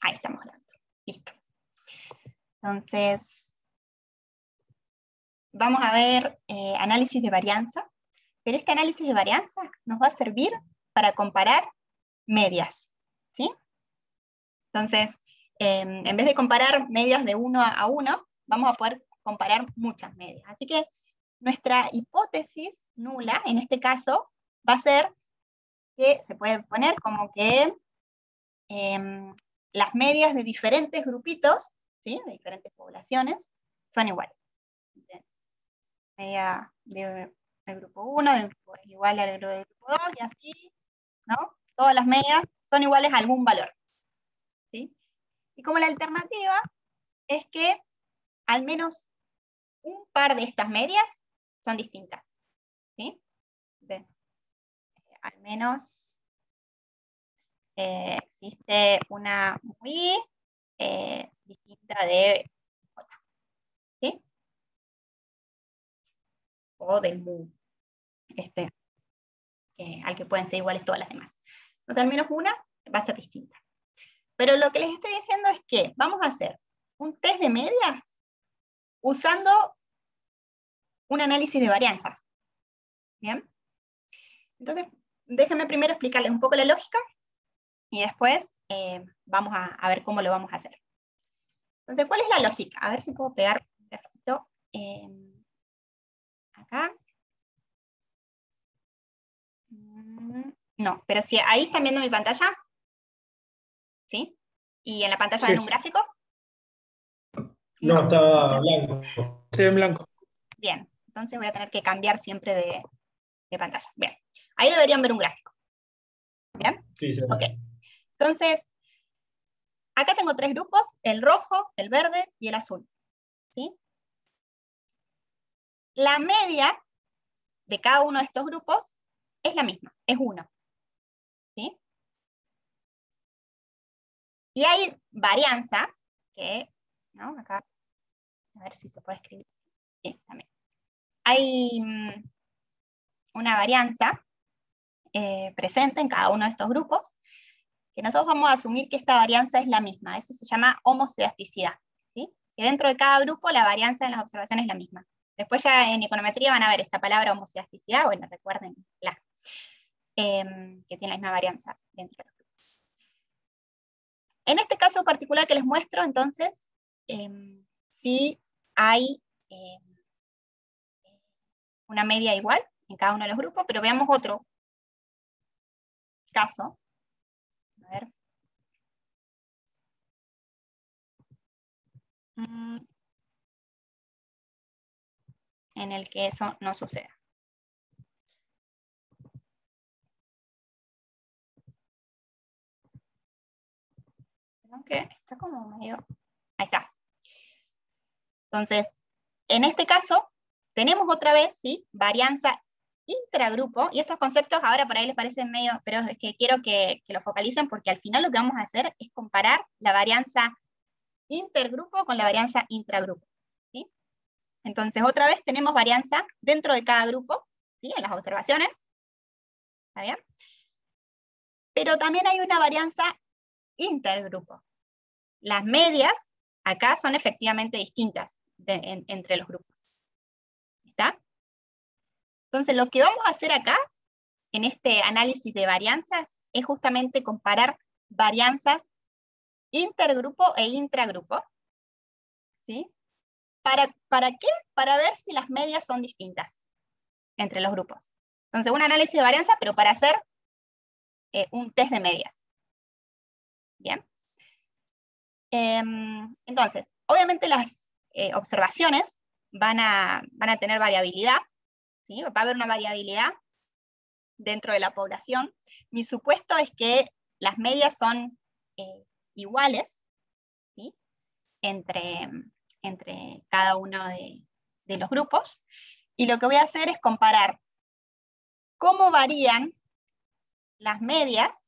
Ahí estamos grabando. Listo. Entonces, vamos a ver análisis de varianza. Pero este análisis de varianza nos va a servir para comparar medias, ¿sí? Entonces, en vez de comparar medias de 1 a 1, vamos a poder comparar muchas medias. Así que nuestra hipótesis nula, en este caso, va a ser que se puede poner como que las medias de diferentes grupitos, ¿sí? De diferentes poblaciones, son iguales. Entonces, media del grupo 1 es igual al del grupo 2, y así, ¿no? Todas las medias son iguales a algún valor, ¿sí? Y como la alternativa es que al menos un par de estas medias son distintas, ¿sí? Entonces, al menos existe una muy distinta de otra, ¿sí? O del mu, al que pueden ser iguales todas las demás. Entonces, al menos una va a ser distinta. Pero lo que les estoy diciendo es que vamos a hacer un test de medias usando un análisis de varianza. ¿Bien? Entonces, déjenme primero explicarles un poco la lógica y después vamos a ver cómo lo vamos a hacer. Entonces, ¿cuál es la lógica? A ver si puedo pegar un grafito acá. No, pero si ahí están viendo mi pantalla, ¿sí? ¿Y en la pantalla ven un gráfico? No, está blanco. Se ve en blanco. Bien, entonces voy a tener que cambiar siempre de pantalla. Bien, ahí deberían ver un gráfico. ¿Bien? Sí, se ve. Ok. Entonces, acá tengo tres grupos, el rojo, el verde y el azul. ¿Sí? La media de cada uno de estos grupos es la misma, es 1. ¿Sí? Y hay varianza, que, ¿no? Acá, a ver si se puede escribir. Sí, también. Hay una varianza presente en cada uno de estos grupos, que nosotros vamos a asumir que esta varianza es la misma. Eso se llama homocedasticidad, ¿sí? Que dentro de cada grupo la varianza en las observaciones es la misma. Después ya en econometría van a ver esta palabra homocedasticidad, bueno, recuérdenla, que tiene la misma varianza dentro de los grupos. En este caso particular que les muestro, entonces, sí hay una media igual en cada uno de los grupos, pero veamos otro caso. A ver. En el que eso no suceda. Aunque está como medio... Ahí está. Entonces, en este caso, tenemos otra vez, ¿sí? Varianza intragrupo, y estos conceptos ahora por ahí les parecen medio, pero es que quiero que lo focalicen porque al final lo que vamos a hacer es comparar la varianza intergrupo con la varianza intragrupo, ¿sí? Entonces, otra vez tenemos varianza dentro de cada grupo, ¿sí? En las observaciones, ¿está bien? Pero también hay una varianza intergrupo. Las medias acá son efectivamente distintas entre los grupos. ¿Está? Entonces, lo que vamos a hacer acá, en este análisis de varianzas, es justamente comparar varianzas intergrupo e intragrupo. ¿Sí? ¿Para qué? Para ver si las medias son distintas entre los grupos. Entonces, un análisis de varianza, pero para hacer un test de medias. Bien. Entonces, obviamente las observaciones van a tener variabilidad, ¿sí? Va a haber una variabilidad dentro de la población. Mi supuesto es que las medias son iguales, ¿sí? entre cada uno de los grupos. Y lo que voy a hacer es comparar cómo varían las medias,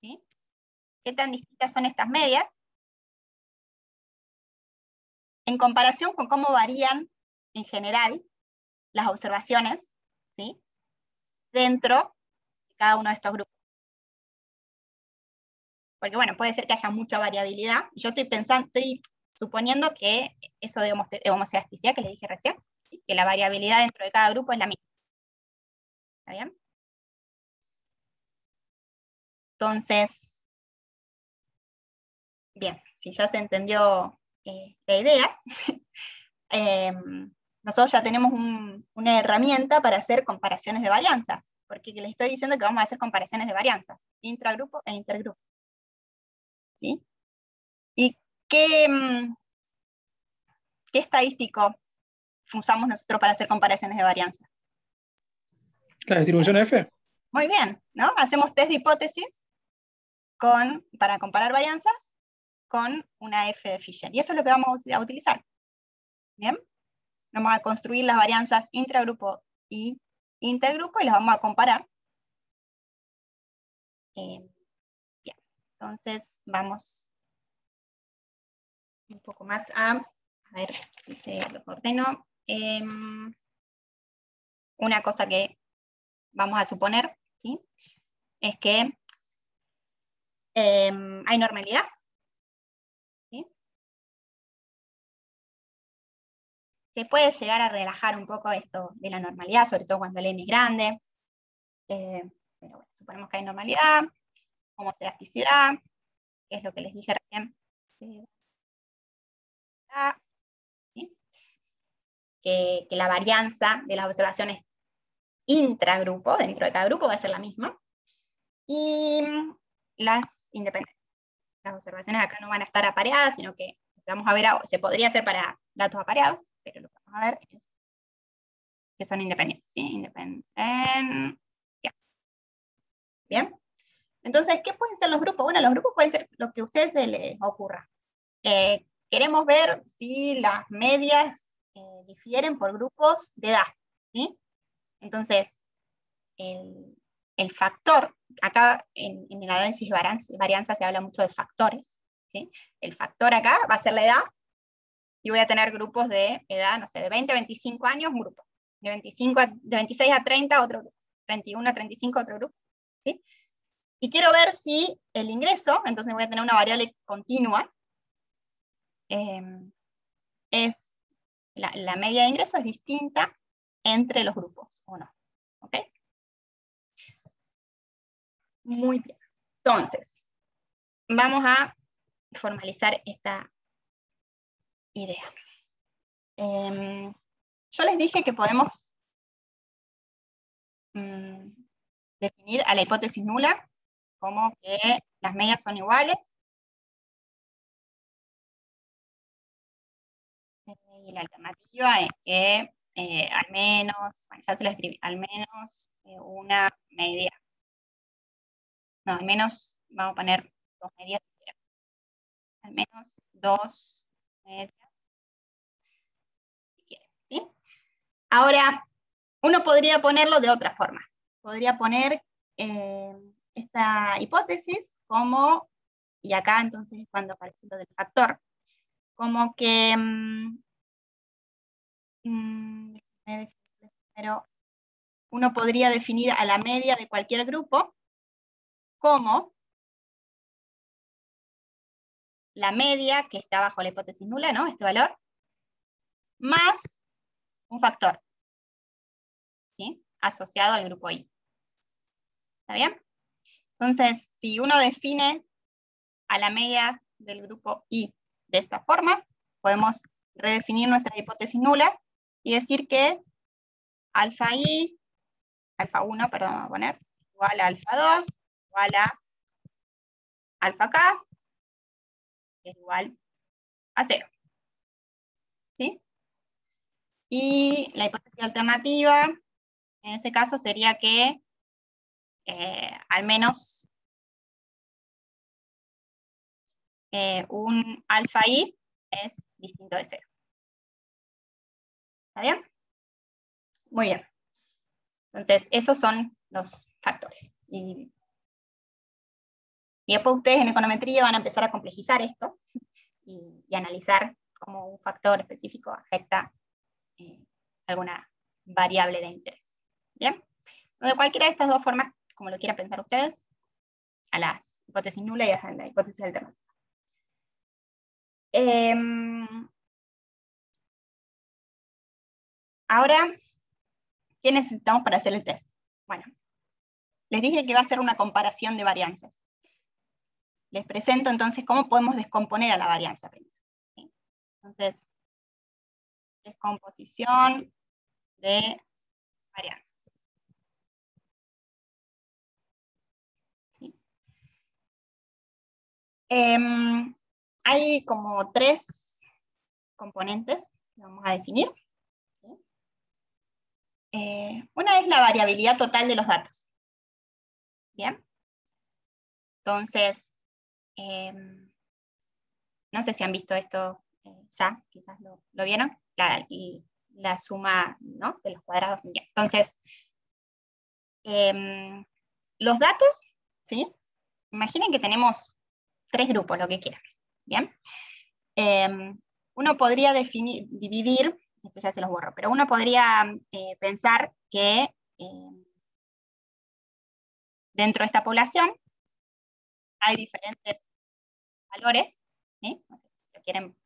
¿sí? Qué tan distintas son estas medias, en comparación con cómo varían en general las observaciones, ¿sí? Dentro de cada uno de estos grupos. porque bueno, puede ser que haya mucha variabilidad. Yo estoy suponiendo que eso de homocedasticidad que le dije recién, ¿sí? Que la variabilidad dentro de cada grupo es la misma. ¿Está bien? Entonces, bien, si ya se entendió la idea, nosotros ya tenemos una herramienta para hacer comparaciones de varianzas, porque les estoy diciendo que vamos a hacer comparaciones de varianzas, intragrupo e intergrupo. ¿Sí? ¿Y qué estadístico usamos nosotros para hacer comparaciones de varianzas? La distribución F. Muy bien, ¿no? Hacemos test de hipótesis para comparar varianzas con una F de Fisher. Y eso es lo que vamos a utilizar. ¿Bien? Vamos a construir las varianzas intragrupo y intergrupo y las vamos a comparar. Bien. Entonces vamos un poco más a ver si se lo ordeno. Una cosa que vamos a suponer, ¿sí? Es que hay normalidad. ¿Sí? Se puede llegar a relajar un poco esto de la normalidad, sobre todo cuando el n es grande. Pero bueno, suponemos que hay normalidad, homocedasticidad, que es lo que les dije recién. ¿Sí? Que la varianza de las observaciones intragrupo, dentro de cada grupo, va a ser la misma. Y las independencias. Las observaciones acá no van a estar apareadas, sino que lo que vamos a ver se podría hacer para datos apareados, pero lo que vamos a ver es que son independientes. ¿Sí? Independencia. Bien. Entonces, ¿qué pueden ser los grupos? Bueno, los grupos pueden ser lo que a ustedes se les ocurra. Queremos ver si las medias difieren por grupos de edad. ¿Sí? Entonces, el factor, acá en el análisis de varianza se habla mucho de factores. ¿Sí? El factor acá va a ser la edad, y voy a tener grupos de edad, no sé, de 20 a 25 años, un grupo. De 26 a 30, otro grupo. 31 a 35, otro grupo. ¿Sí? Y quiero ver si el ingreso, entonces voy a tener una variable continua, la media de ingreso es distinta entre los grupos, ¿o no? ¿Ok? Muy bien. Entonces, vamos a formalizar esta idea. Yo les dije que podemos definir a la hipótesis nula como que las medias son iguales y la alternativa es que al menos, bueno, ya se lo escribí, al menos una media. No, al menos vamos a poner dos medias. Al menos dos medias, si quieren, ¿sí? Ahora, uno podría ponerlo de otra forma. Podría poner esta hipótesis como, y acá entonces es cuando aparece lo del factor, como que, pero uno podría definir a la media de cualquier grupo como la media que está bajo la hipótesis nula, ¿no? Este valor, más un factor, ¿sí? Asociado al grupo I. ¿Está bien? Entonces, si uno define a la media del grupo I de esta forma, podemos redefinir nuestra hipótesis nula y decir que alfa I, alfa 1, perdón, vamos a poner, igual a alfa 2, igual a alfa K, que es igual a 0. ¿Sí? Y la hipótesis alternativa, en ese caso, sería que al menos un alfa I es distinto de 0. ¿Está bien? Muy bien. Entonces, esos son los factores. Y después ustedes en econometría van a empezar a complejizar esto y analizar cómo un factor específico afecta alguna variable de interés. ¿Bien? De cualquiera de estas dos formas, como lo quieran pensar ustedes, a las hipótesis nulas y a la hipótesis alternativa. Ahora, ¿qué necesitamos para hacer el test? Bueno, les dije que va a ser una comparación de varianzas. Les presento entonces cómo podemos descomponer a la varianza primero. ¿Sí? Entonces, descomposición de varianzas. ¿Sí? Hay como 3 componentes que vamos a definir. ¿Sí? Una es la variabilidad total de los datos. ¿Bien? Entonces, no sé si han visto esto ya, quizás lo vieron, la suma, ¿no?, de los cuadrados. Bien. Entonces, los datos, ¿sí? Imaginen que tenemos 3 grupos, lo que quieran. ¿Bien? Uno podría dividir, esto ya se los borro, pero uno podría pensar que dentro de esta población hay diferentes valores, ¿sí? No sé si lo quieren.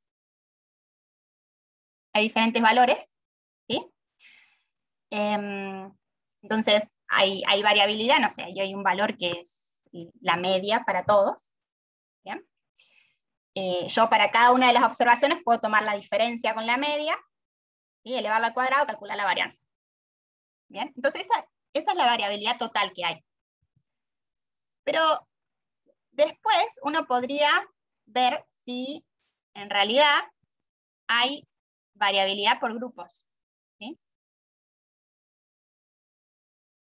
Hay diferentes valores, ¿sí? Entonces, hay variabilidad, no sé, hay un valor que es la media para todos. ¿Bien? Yo para cada una de las observaciones puedo tomar la diferencia con la media, ¿sí?, elevarla al cuadrado, calcular la varianza. ¿Bien? Entonces, esa es la variabilidad total que hay. Pero después uno podría ver si en realidad hay variabilidad por grupos. ¿Sí?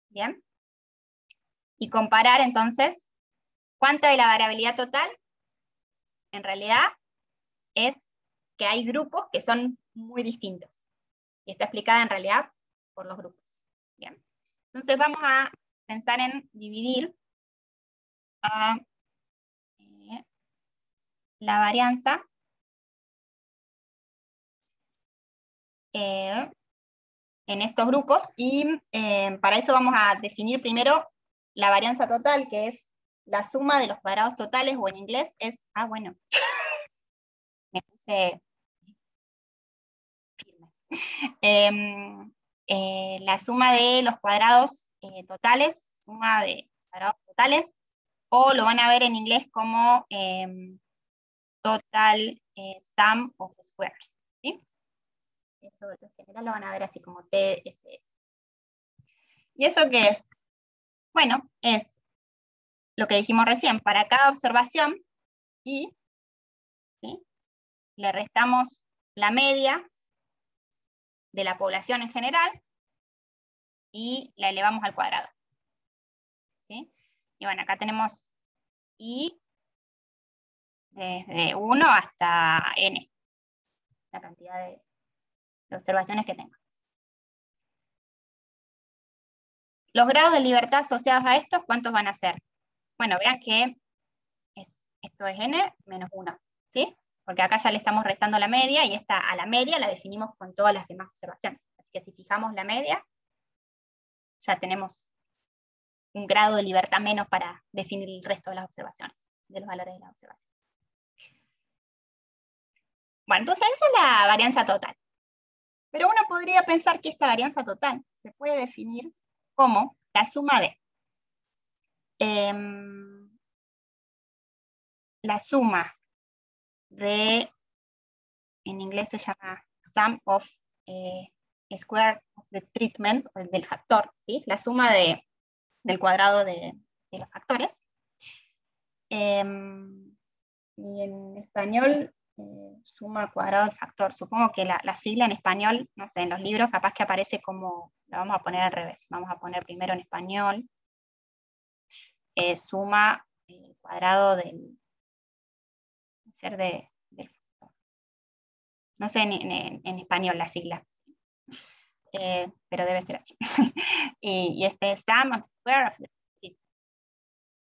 ¿Bien? Y comparar entonces cuánta de la variabilidad total en realidad es que hay grupos que son muy distintos. Y está explicada en realidad por los grupos. Bien. Entonces vamos a pensar en dividir la varianza en estos grupos, y para eso vamos a definir primero la varianza total, que es la suma de los cuadrados totales, o en inglés es, bueno, me puse firme. La suma de los cuadrados totales, suma de cuadrados totales, o lo van a ver en inglés como total sum of squares. ¿Sí? Eso en general lo van a ver así como TSS. ¿Y eso qué es? Bueno, es lo que dijimos recién, para cada observación, y ¿sí?, le restamos la media de la población en general y la elevamos al cuadrado. ¿Sí? Y bueno, acá tenemos I desde 1 hasta N, la cantidad de observaciones que tengamos. Los grados de libertad asociados a estos, ¿cuántos van a ser? Bueno, vean que esto es N menos 1, ¿sí? Porque acá ya le estamos restando la media, y a la media la definimos con todas las demás observaciones. Así que si fijamos la media, ya tenemos un grado de libertad menos para definir el resto de las observaciones, de los valores de las observaciones. Bueno, entonces esa es la varianza total. Pero uno podría pensar que esta varianza total se puede definir como la suma de la suma de, en inglés se llama sum of square of the treatment, o del factor, ¿sí? La suma del cuadrado de los factores. Y en español, suma cuadrado del factor. Supongo que la sigla en español, no sé, en los libros capaz que aparece como, la vamos a poner al revés. Vamos a poner primero en español, suma cuadrado del factor. No sé en español la sigla, pero debe ser así. y este es sum of square of the,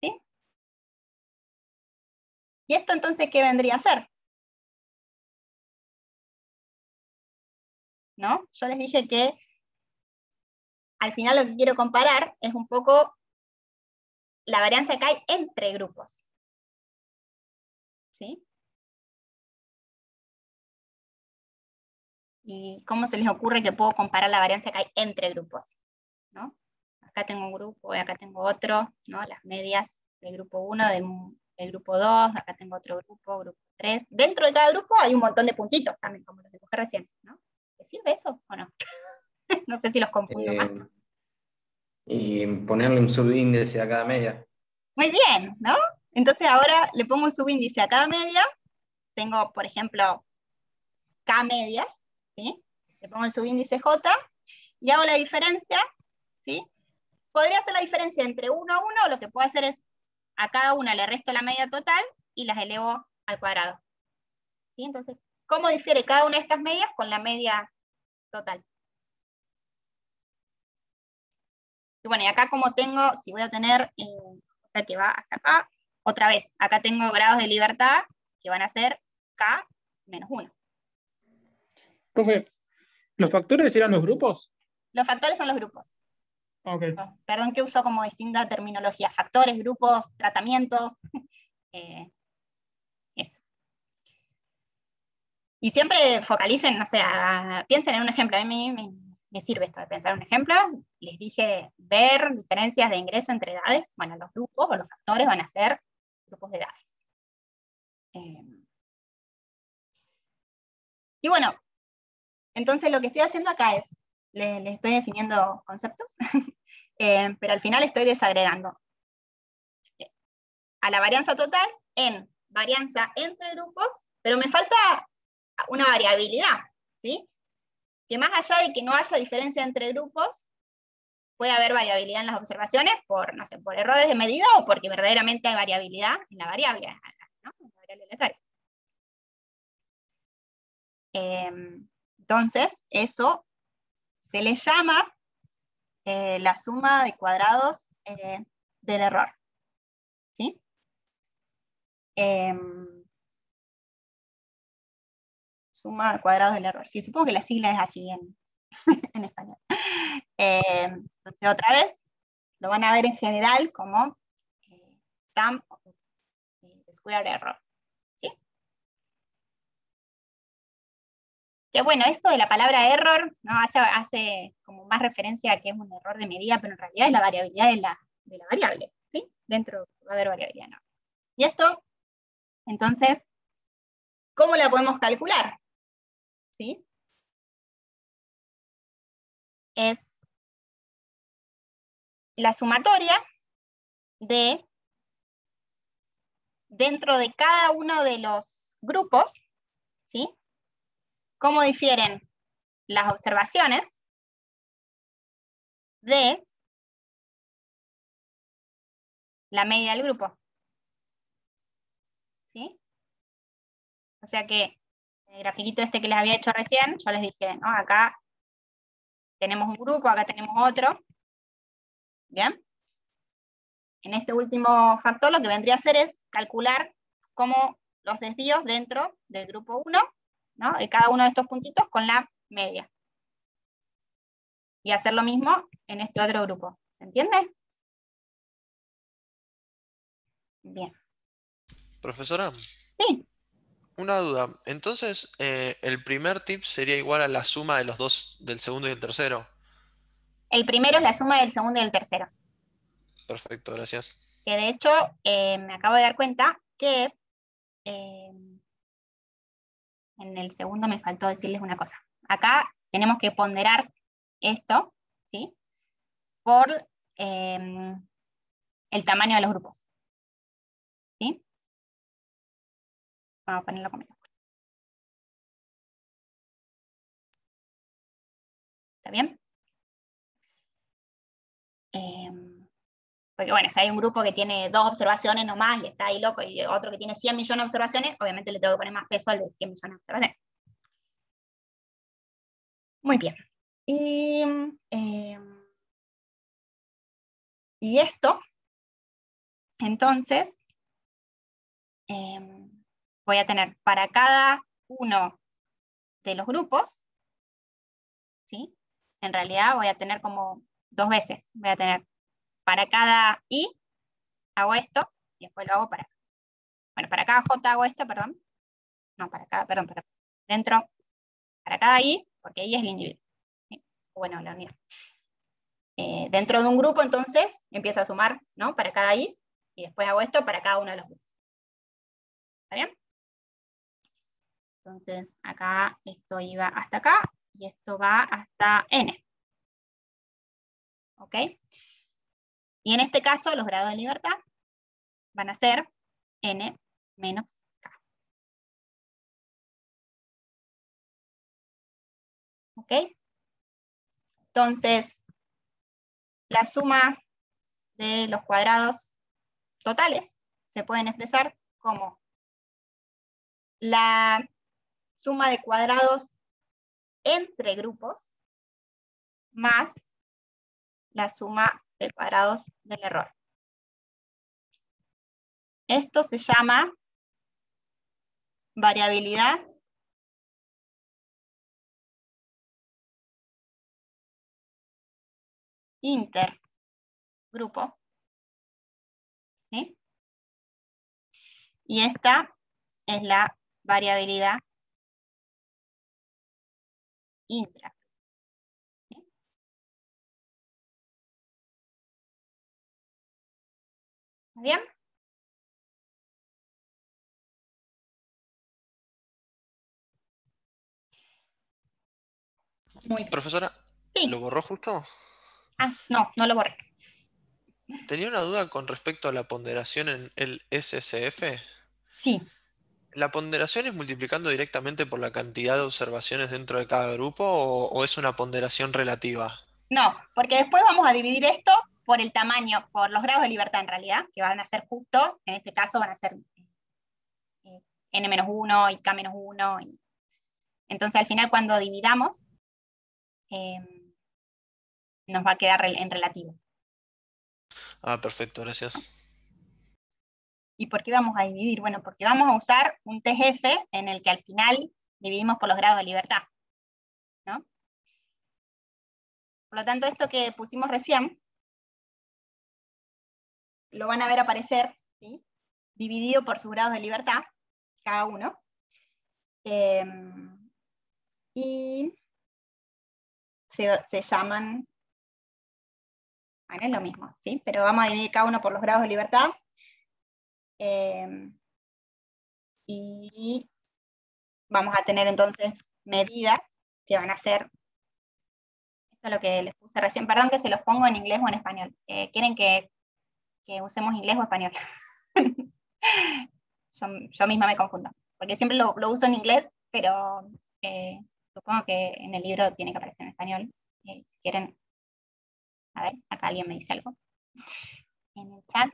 ¿sí? ¿Y esto entonces qué vendría a ser? ¿No? Yo les dije que al final lo que quiero comparar es un poco la varianza que hay entre grupos. ¿Sí? ¿Y cómo se les ocurre que puedo comparar la varianza que hay entre grupos? ¿No? Acá tengo un grupo y acá tengo otro, ¿no? Las medias del grupo 1, del grupo 2, acá tengo otro grupo, grupo 3. Dentro de cada grupo hay un montón de puntitos también, como los dibujé recién, ¿no? ¿Les sirve eso o no? No sé si los confundo más. Y ponerle un subíndice a cada media. Muy bien, ¿no? Entonces ahora le pongo un subíndice a cada media. Tengo, por ejemplo, K medias, ¿sí? Le pongo el subíndice J y hago la diferencia, ¿sí? Podría hacer la diferencia entre 1 a 1, o lo que puedo hacer es a cada una le resto la media total y las elevo al cuadrado. ¿Sí? Entonces, ¿cómo difiere cada una de estas medias con la media total? Y bueno, y acá como tengo, si voy a tener, que va hasta acá, otra vez, acá tengo grados de libertad que van a ser K menos 1. Profe, ¿los factores eran los grupos? Los factores son los grupos. Ok. Oh, perdón que uso como distinta terminología. Factores, grupos, tratamiento. Eso. Y siempre focalicen, no sé, piensen en un ejemplo. A mí me sirve esto de pensar en un ejemplo. Les dije ver diferencias de ingreso entre edades. Bueno, los grupos o los factores van a ser grupos de edades. Y bueno, entonces lo que estoy haciendo acá es, le estoy definiendo conceptos, pero al final estoy desagregando a la varianza total en varianza entre grupos, pero me falta una variabilidad, ¿sí? Que más allá de que no haya diferencia entre grupos, puede haber variabilidad en las observaciones por, no sé, por errores de medida o porque verdaderamente hay variabilidad en la variable, ¿no? En la variable aleatoria. Entonces, eso se le llama la suma de cuadrados del error. ¿Sí? Suma de cuadrados del error. Sí, supongo que la sigla es así en español. Entonces, otra vez, lo van a ver en general como sum of square error. ¿Sí? Que bueno, esto de la palabra error, ¿no? hace como más referencia a que es un error de medida, pero en realidad es la variabilidad de la variable. ¿Sí? Dentro va a haber variabilidad, ¿no? Y esto, entonces, ¿cómo la podemos calcular? ¿Sí? Es la sumatoria de, dentro de cada uno de los grupos, ¿sí? Cómo difieren las observaciones de la media del grupo. ¿Sí? O sea que el grafiquito este que les había hecho recién, yo les dije, ¿no? Acá tenemos un grupo, acá tenemos otro. ¿Bien? En este último factor lo que vendría a hacer es calcular cómo los desvíos dentro del grupo 1, ¿no? De cada uno de estos puntitos con la media. Y hacer lo mismo en este otro grupo. ¿Se entiende? Bien. Profesora, Sí, una duda. Entonces, el primer tip sería igual a la suma de los dos, del segundo y el tercero. el primero es la suma del segundo y del tercero. Perfecto, gracias. Que de hecho, me acabo de dar cuenta que en el segundo me faltó decirles una cosa. Acá tenemos que ponderar esto, ¿sí? Por el tamaño de los grupos. ¿Sí? Vamos a ponerlo como esto. ¿Está bien? Porque bueno, si hay un grupo que tiene 2 observaciones nomás y está ahí loco, y otro que tiene 100 millones de observaciones, obviamente le tengo que poner más peso al de 100 millones de observaciones. Muy bien. Y esto, entonces, voy a tener para cada uno de los grupos, ¿sí? En realidad voy a tener como 2 veces. Voy a tener para cada i, hago esto, y después lo hago para acá. Bueno, para cada J hago esto, perdón. No, para acá, perdón, para acá. Dentro, para cada I, porque I es el individuo. ¿Sí? Bueno, la unidad. Dentro de un grupo, entonces, empiezo a sumar, ¿no? Para cada I, y después hago esto para cada uno de los grupos. ¿Está bien? Entonces, acá esto iba hasta acá, y esto va hasta N. ¿Ok? Y en este caso, los grados de libertad van a ser N menos K. ¿Ok? Entonces, la suma de los cuadrados totales se pueden expresar como la suma de cuadrados entre grupos más la suma de cuadrados del error. Esto se llama variabilidad intergrupo. ¿Sí? Y esta es la variabilidad intra. ¿Sí? ¿Está bien? Muy bien. Profesora, Sí. ¿lo borró justo? Ah, no, no lo borré. Tenía una duda con respecto a la ponderación en el SSF. Sí. ¿La ponderación es multiplicando directamente por la cantidad de observaciones dentro de cada grupo o es una ponderación relativa? No, porque después vamos a dividir esto por el tamaño, por los grados de libertad en realidad, que van a ser justo, en este caso van a ser N-1 y K-1. Entonces al final cuando dividamos, nos va a quedar en relativo. Ah, perfecto, gracias. ¿Y por qué vamos a dividir? Bueno, porque vamos a usar un TGF en el que al final dividimos por los grados de libertad, ¿no? Por lo tanto, esto que pusimos recién, lo van a ver aparecer, ¿sí? Dividido por sus grados de libertad, cada uno. Y se llaman, bueno, es lo mismo, ¿sí? Pero vamos a dividir cada uno por los grados de libertad. Y vamos a tener entonces medidas que van a ser, esto es lo que les puse recién, perdón que se los pongo en inglés o en español. ¿Quieren que usemos inglés o español? yo misma me confundo, porque siempre lo uso en inglés, pero supongo que en el libro tiene que aparecer en español. Si quieren, a ver, acá alguien me dice algo. En el chat.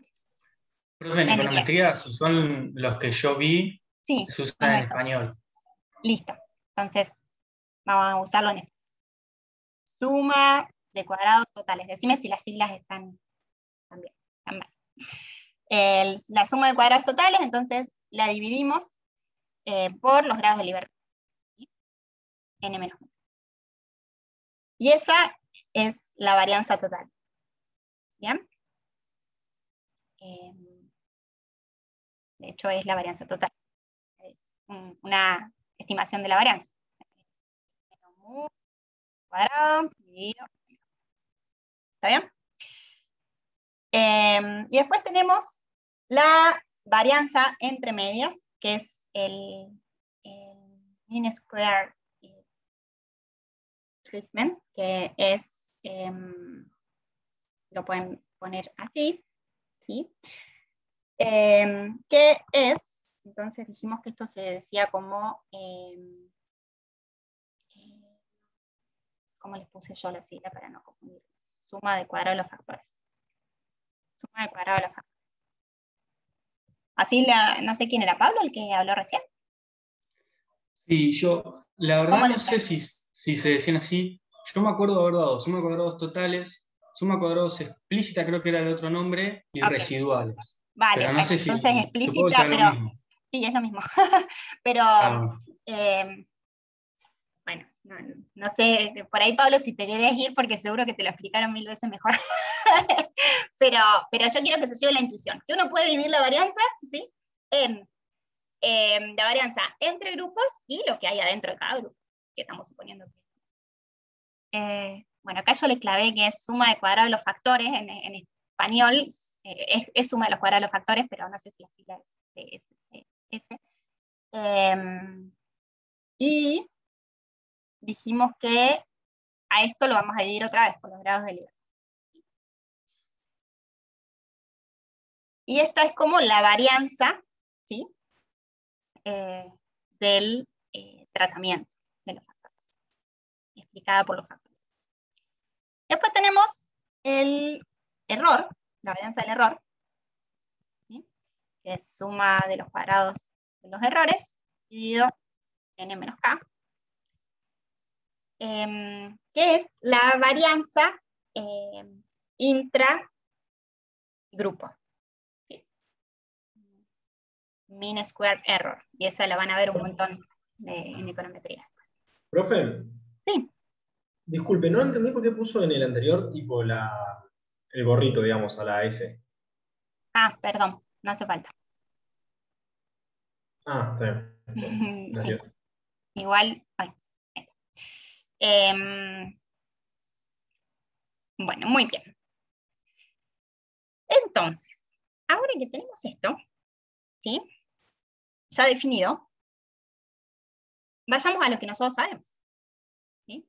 Profe, en econometría, si son los que yo vi, sí, se usan en español. Listo. Entonces, vamos a usarlo en español. Suma de cuadrados totales. Decime si las siglas están bien. Están mal. La suma de cuadrados totales, entonces la dividimos por los grados de libertad. ¿Sí? N-1. Y esa es la varianza total. ¿Bien? De hecho, es la varianza total. Es una estimación de la varianza. Cuadrado dividido. ¿Está bien? Y después tenemos la varianza entre medias, que es el mean square treatment, que es, lo pueden poner así, ¿sí? Que es, entonces dijimos que esto se decía como, ¿cómo les puse yo la sigla para no confundir? Suma de cuadrado de los factores. Suma de cuadrado de los factores. Así, no sé quién era, Pablo, el que habló recién. Sí, yo, la verdad no sé si se decían así. Yo me acuerdo de haber dado suma de cuadrados totales, suma de cuadrados explícita, creo que era el otro nombre, y residuales. Vale, pero no bueno, sé si, entonces explícita, pero lo mismo. Sí, es lo mismo. Pero, bueno, no sé, por ahí Pablo, si te querés ir, porque seguro que te lo explicaron 1000 veces mejor. pero yo quiero que se lleve la intuición, que uno puede dividir la varianza, ¿sí? En la varianza entre grupos y lo que hay adentro de cada grupo, que estamos suponiendo que... bueno, acá yo le clavé que es suma de cuadrados de los factores, en español es suma de los cuadrados de los factores, pero no sé si la sigla es F. Y dijimos que a esto lo vamos a dividir otra vez por los grados de libertad. Y esta es como la varianza, ¿sí? Del tratamiento de los factores, explicada por los factores. Después tenemos el error, la varianza del error, ¿sí? Que es suma de los cuadrados de los errores, dividido n menos k, que es la varianza intragrupo. ¿Sí? Mean square error, y esa la van a ver un montón en econometría después. Profe, Sí. disculpe, no entendí por qué puso en el anterior tipo el gorrito, digamos, a la S. Ah, perdón, no hace falta. Ah, está bien. Gracias. Sí. Igual, ay, bueno, muy bien. Entonces, ahora que tenemos esto, ¿sí? Ya definido, vayamos a lo que nosotros sabemos, ¿sí?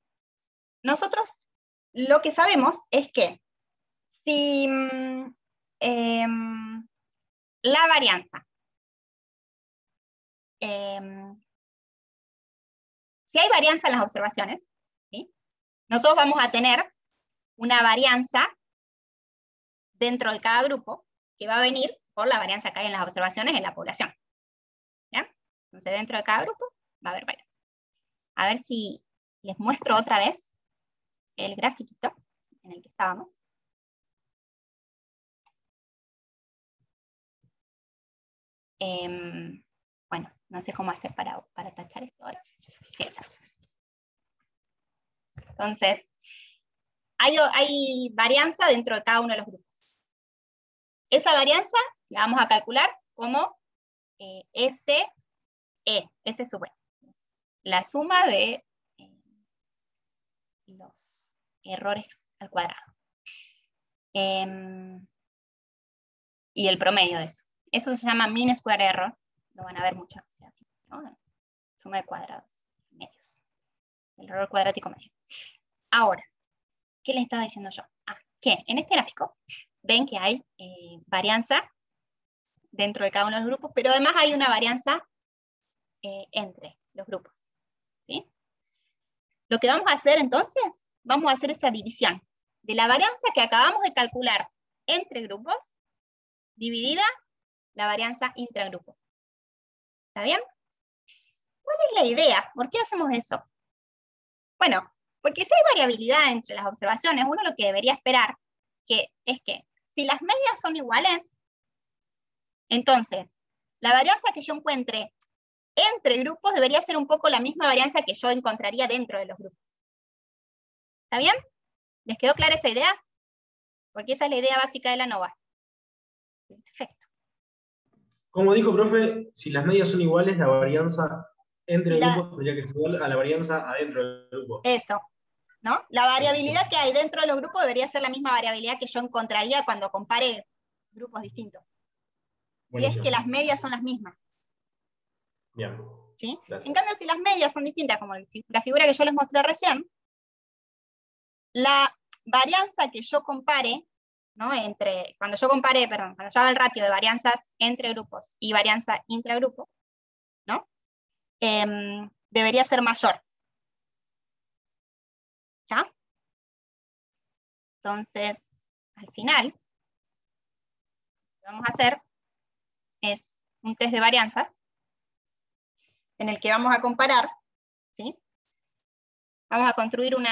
Nosotros lo que sabemos es que si la varianza, si hay varianza en las observaciones, ¿sí? Nosotros vamos a tener una varianza dentro de cada grupo que va a venir por la varianza que hay en las observaciones en la población. ¿Ya? Entonces, dentro de cada grupo va a haber varianza. A ver si les muestro otra vez el grafiquito en el que estábamos. Bueno, no sé cómo hacer para tachar esto ahora. Sí, está. Entonces, hay varianza dentro de cada uno de los grupos. Esa varianza la vamos a calcular como SE, S sub E. La suma de los errores al cuadrado. Y el promedio de eso. Eso se llama mean square error. Lo van a ver mucho. ¿No? Suma de cuadrados medios. El error cuadrático medio. Ahora, ¿qué les estaba diciendo yo? Que en este gráfico ven que hay varianza dentro de cada uno de los grupos, pero además hay una varianza entre los grupos. ¿Sí? Lo que vamos a hacer entonces, vamos a hacer esa división de la varianza que acabamos de calcular entre grupos, dividida la varianza intragrupo. ¿Está bien? ¿Cuál es la idea? ¿Por qué hacemos eso? Bueno, porque si hay variabilidad entre las observaciones, uno lo que debería esperar es que si las medias son iguales, entonces la varianza que yo encuentre entre grupos debería ser un poco la misma varianza que yo encontraría dentro de los grupos. ¿Está bien? ¿Les quedó clara esa idea? Porque esa es la idea básica de la ANOVA. Perfecto. Como dijo, profe, si las medias son iguales, la varianza entre grupos tendría que ser igual a la varianza adentro del grupo. Eso, ¿no? La variabilidad que hay dentro de los grupos debería ser la misma variabilidad que yo encontraría cuando compare grupos distintos. Buenísimo. Si es que las medias son las mismas. Bien. ¿Sí? Gracias. En cambio, si las medias son distintas, como la figura que yo les mostré recién, la varianza que yo compare, ¿no? Cuando yo haga el ratio de varianzas entre grupos y varianza intragrupo, ¿no? Debería ser mayor. ¿Ya? Entonces, al final, lo que vamos a hacer es un test de varianzas en el que vamos a comparar, ¿sí? Vamos a construir un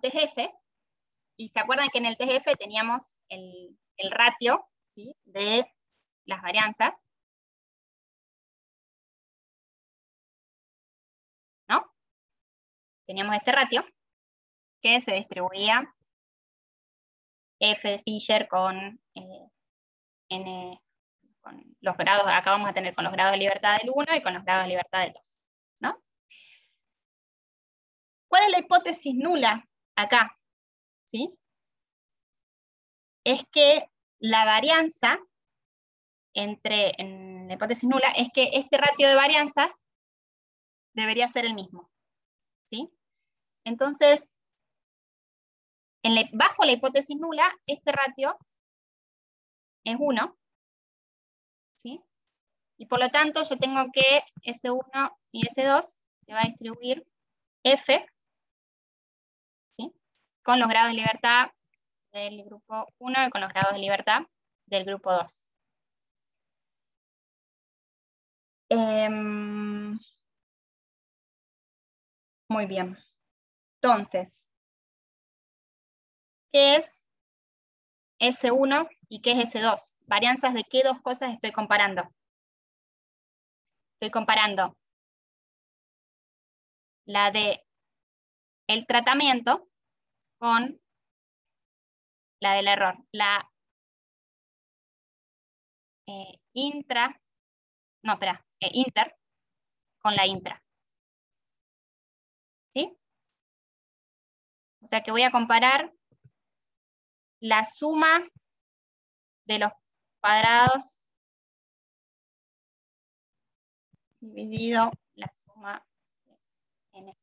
TGF, y se acuerdan que en el TGF teníamos el ratio, ¿sí? De las varianzas, ¿no? teníamos este ratio que se distribuía f de Fisher con con los grados, acá vamos a tener con los grados de libertad del 1 y con los grados de libertad del 2, ¿no? ¿Cuál es la hipótesis nula acá? ¿Sí? Es que la varianza en la hipótesis nula es que este ratio de varianzas debería ser el mismo, ¿sí? Entonces, bajo la hipótesis nula, este ratio es 1, ¿sí? Y por lo tanto, yo tengo que S1 y S2 se va a distribuir F, ¿sí? Con los grados de libertad del grupo 1 y con los grados de libertad del grupo 2. Muy bien. Entonces, ¿qué es S1 y qué es S2? ¿Varianzas de qué dos cosas estoy comparando? Estoy comparando la de el tratamiento con la del error. La inter con la intra. ¿Sí? O sea que voy a comparar la suma de los cuadrados dividido la suma de n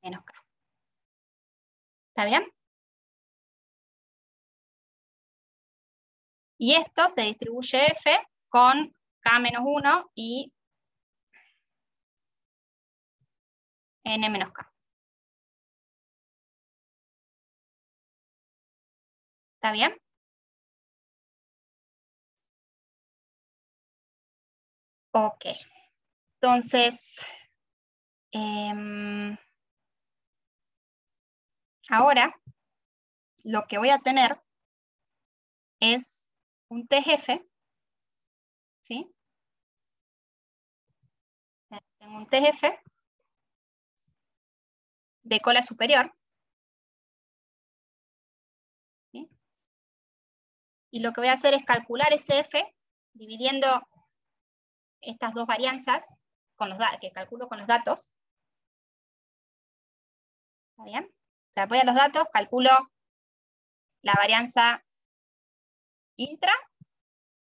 menos k. ¿Está bien? Y esto se distribuye f con k menos 1 y n menos k. ¿Está bien? Ok. Entonces, ahora lo que voy a tener es un TGF, ¿sí? Tengo un TGF de cola superior, ¿sí? Y lo que voy a hacer es calcular ese F dividiendo estas dos varianzas que calculo con los datos. ¿Está bien? O sea, voy a los datos, calculo la varianza intra,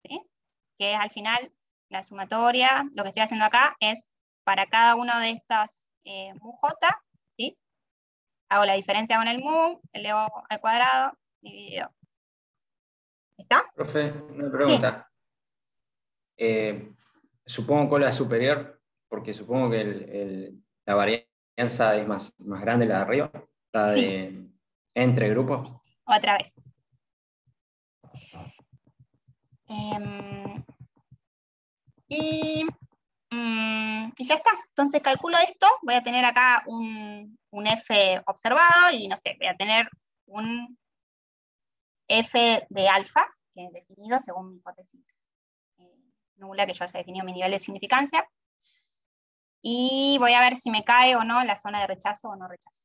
¿sí? Que es al final la sumatoria. Lo que estoy haciendo acá es para cada uno de estas mu j, ¿sí? Hago la diferencia con el mu, elevo al cuadrado, dividido. ¿Está? Profe, una pregunta. Sí. Supongo cola superior, porque supongo que la varianza es más grande la de arriba, la Sí. de entre grupos. Otra vez. Y ya está. Entonces calculo esto, voy a tener acá un F observado y no sé, voy a tener un F de alfa, que es definido según mi hipótesis nula, que yo haya definido mi nivel de significancia. Y voy a ver si me cae o no la zona de rechazo o no rechazo.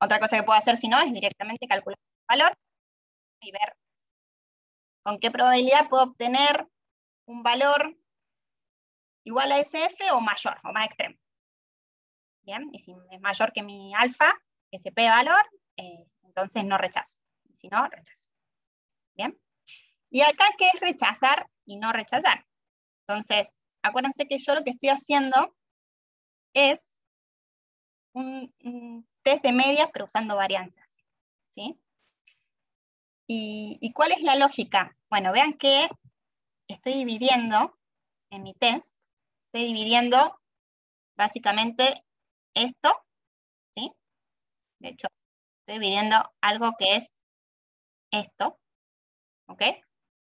Otra cosa que puedo hacer si no es directamente calcular el valor y ver con qué probabilidad puedo obtener un valor igual a SF o mayor, o más extremo. Bien, y si es mayor que mi alfa, SP valor, entonces no rechazo. Si no, rechazo. Bien. Y acá, ¿qué es rechazar y no rechazar? Entonces, acuérdense que yo lo que estoy haciendo es un test de medias, pero usando varianzas. ¿Sí? ¿Y cuál es la lógica? Bueno, vean que estoy dividiendo en mi test, estoy dividiendo básicamente esto, ¿sí? De hecho, estoy dividiendo algo que es esto, ¿ok?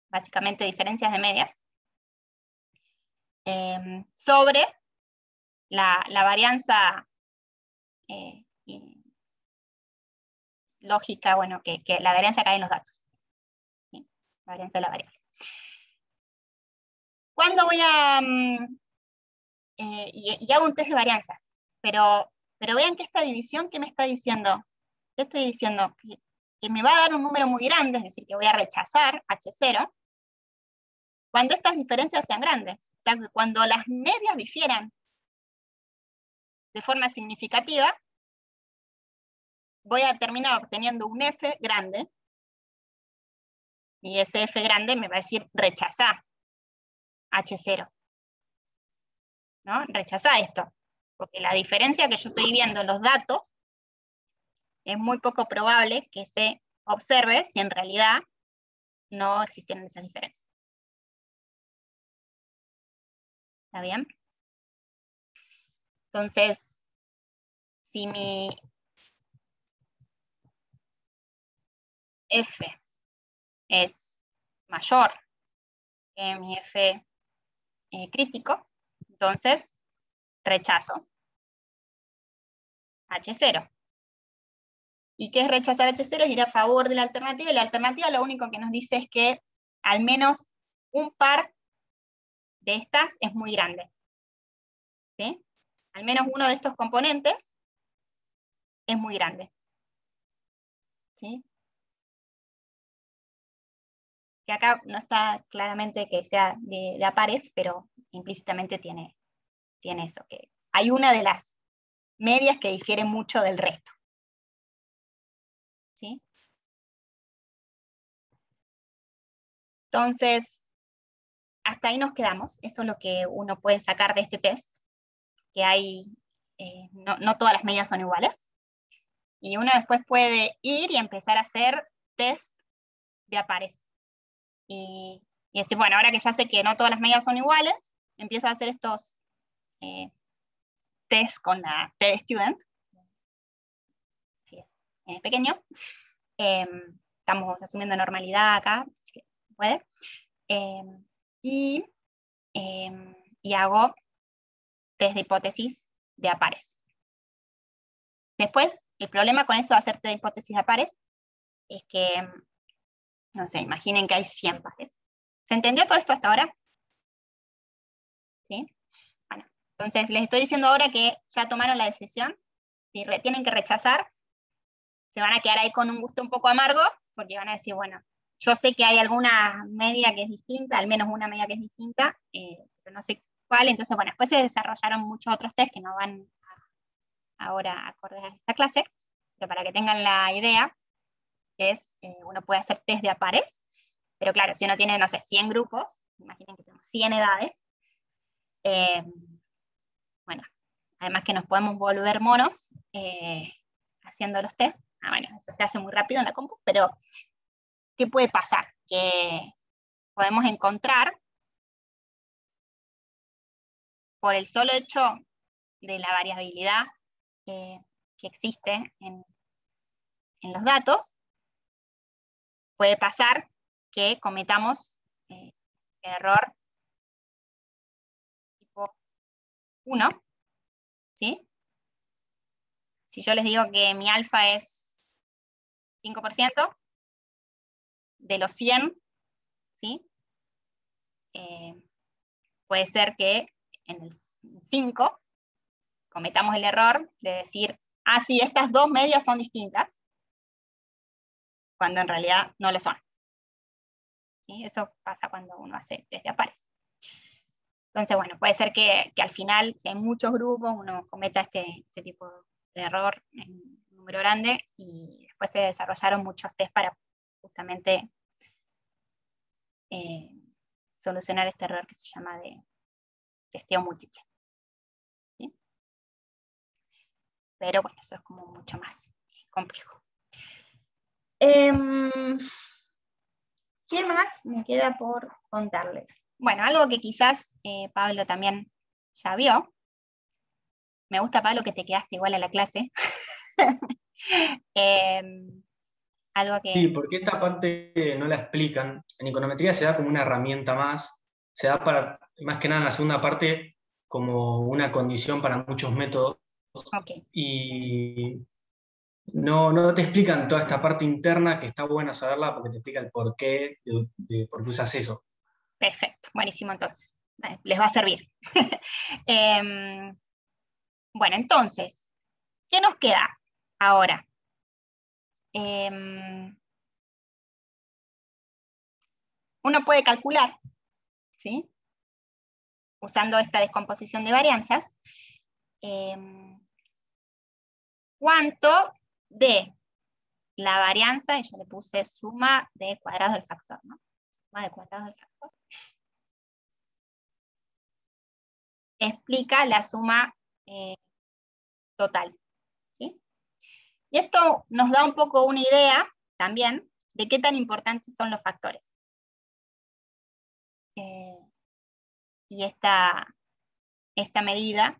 Básicamente diferencias de medias, sobre la varianza lógica, bueno, que la varianza cae en los datos, ¿sí? La varianza de la variable. ¿Cuándo voy a... y hago un test de varianzas, pero Pero vean que esta división, ¿qué me está diciendo? ¿Qué estoy diciendo? Que me va a dar un número muy grande, es decir, que voy a rechazar H0, cuando estas diferencias sean grandes. O sea, que cuando las medias difieran de forma significativa, voy a terminar obteniendo un F grande, y ese F grande me va a decir rechazar H0. ¿No? Rechazar esto, porque la diferencia que yo estoy viendo en los datos es muy poco probable que se observe si en realidad no existieran esas diferencias. ¿Está bien? Entonces, si mi F es mayor que mi F crítico, entonces rechazo H0. ¿Y qué es rechazar H0? Es ir a favor de la alternativa, y la alternativa lo único que nos dice es que al menos un par de estas es muy grande. ¿Sí? Al menos uno de estos componentes es muy grande. ¿Sí? Que acá no está claramente que sea de a pares, pero implícitamente tiene eso, que hay una de las medias que difiere mucho del resto. ¿Sí? Entonces, hasta ahí nos quedamos. Eso es lo que uno puede sacar de este test, que hay, no todas las medias son iguales. Y uno después puede ir y empezar a hacer test de a pares. Y decir, bueno, ahora que ya sé que no todas las medias son iguales, empiezo a hacer estos test con la T-Student. Sí, es pequeño. Estamos asumiendo normalidad acá, así que puede. Y hago test de hipótesis de a pares. Después, el problema con eso de hacer test de hipótesis de a pares es que, no sé, imaginen que hay 100 pares. ¿Se entendió todo esto hasta ahora? ¿Sí? Bueno, entonces les estoy diciendo ahora que ya tomaron la decisión. Si tienen que rechazar, se van a quedar ahí con un gusto un poco amargo, porque van a decir, bueno, yo sé que hay alguna media que es distinta, al menos una media que es distinta, pero no sé cuál. Entonces, bueno, después se desarrollaron muchos otros test que no van ahora acordes a esta clase, pero para que tengan la idea, uno puede hacer test de a pares, pero claro, si uno tiene, no sé, 100 grupos, imaginen que tenemos 100 edades, bueno, además que nos podemos volver monos haciendo los test. Bueno, eso se hace muy rápido en la compu, pero ¿qué puede pasar? Que podemos encontrar, por el solo hecho de la variabilidad que existe en los datos, puede pasar que cometamos error tipo 1, ¿sí? Si yo les digo que mi alfa es 5%, de los 100, ¿sí? Puede ser que en el 5 cometamos el error de decir, ah, sí, estas dos medias son distintas, cuando en realidad no lo son. ¿Sí? Eso pasa cuando uno hace test de a pares. Entonces, bueno, puede ser que al final, si hay muchos grupos, uno cometa este tipo de error en un número grande, y después se desarrollaron muchos test para justamente solucionar este error que se llama de testeo múltiple. ¿Sí? Pero bueno, eso es como mucho más complejo. ¿Qué más me queda por contarles? Bueno, algo que quizás Pablo también ya vio. Me gusta, Pablo, que te quedaste igual a la clase. Algo que... Sí, porque esta parte no la explican. En econometría se da como una herramienta más. Se da para, más que nada en la segunda parte, como una condición para muchos métodos. Okay. Y no te explican toda esta parte interna, que está buena saberla porque te explica el porqué de por qué usas eso. Perfecto, buenísimo entonces. Les va a servir. Bueno, entonces, ¿qué nos queda ahora? Uno puede calcular, ¿sí? Usando esta descomposición de varianzas, cuánto de la varianza, y yo le puse suma de cuadrados del factor, ¿no? Suma de cuadrados del factor, explica la suma total, ¿sí? Y esto nos da un poco una idea también de qué tan importantes son los factores. Y esta medida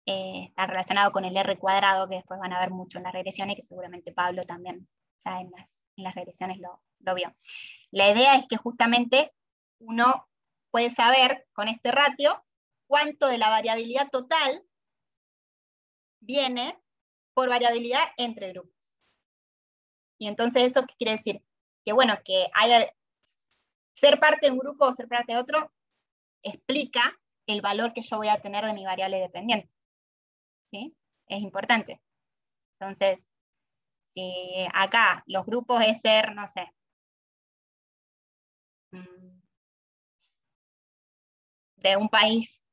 está relacionado con el R cuadrado, que después van a ver mucho en las regresiones, que seguramente Pablo también ya en las regresiones lo vio. La idea es que justamente uno puede saber con este ratio cuánto de la variabilidad total viene por variabilidad entre grupos. Y entonces, ¿eso qué quiere decir? Que bueno, que ser parte de un grupo o ser parte de otro explica el valor que yo voy a tener de mi variable dependiente. ¿Sí? Es importante. Entonces, si acá los grupos es ser, no sé, de un país,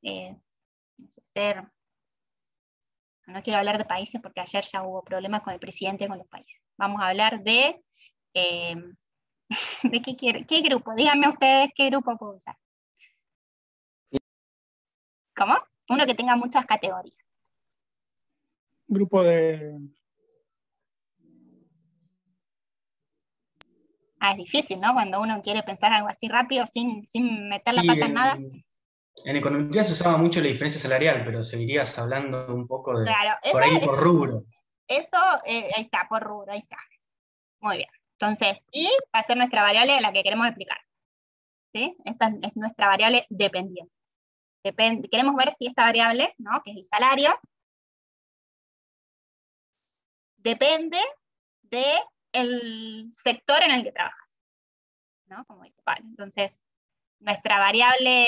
no quiero hablar de países porque ayer ya hubo problemas con el presidente con los países. Vamos a hablar de ¿de qué grupo? Díganme ustedes qué grupo puedo usar. ¿Cómo? Uno que tenga muchas categorías. Grupo de... Es difícil, ¿no? Cuando uno quiere pensar algo así rápido sin meter la Y pata en nada. en economía se usaba mucho la diferencia salarial, pero seguirías hablando un poco de Claro, por ahí por rubro. Eso, ahí está, por rubro, ahí está. Muy bien. Entonces, y va a ser nuestra variable la que queremos explicar. ¿Sí? Esta es nuestra variable dependiente. Queremos ver si esta variable, ¿no? Que es el salario, depende del sector en el que trabajas, ¿no? Como dice Pablo. Entonces, nuestra variable,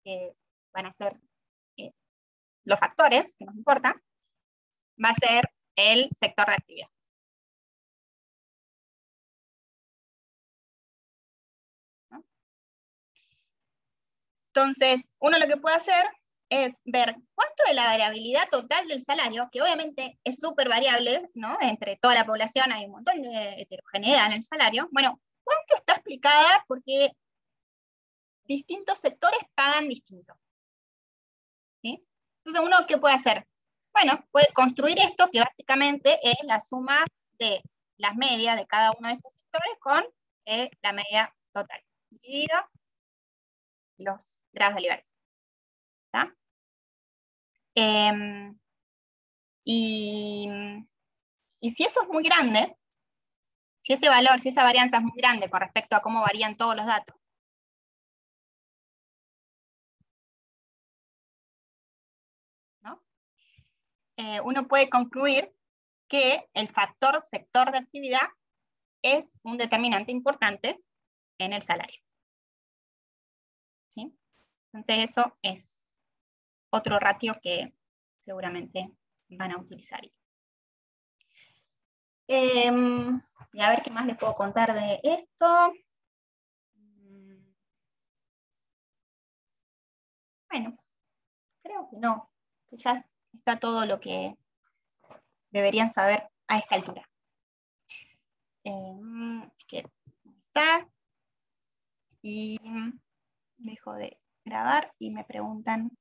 que van a ser los factores que nos importan, va a ser el sector de actividad. ¿No? Entonces, uno lo que puede hacer es ver cuánto de la variabilidad total del salario, que obviamente es súper variable, ¿no? Entre toda la población hay un montón de heterogeneidad en el salario. Bueno, ¿cuánto está explicada porque distintos sectores pagan distinto? ¿Sí? Entonces, ¿uno qué puede hacer? Bueno, puede construir esto, que básicamente es la suma de las medias de cada uno de estos sectores con la media total, dividido los grados de libertad. ¿Está? Y si eso es muy grande, si ese valor, si esa varianza es muy grande con respecto a cómo varían todos los datos, ¿no? Uno puede concluir que el factor sector de actividad es un determinante importante en el salario. ¿Sí? Entonces eso es otro ratio que seguramente van a utilizar. Y a ver qué más les puedo contar de esto. Bueno, creo que no. Que ya está todo lo que deberían saber a esta altura. Así que está. Y dejo de grabar y me preguntan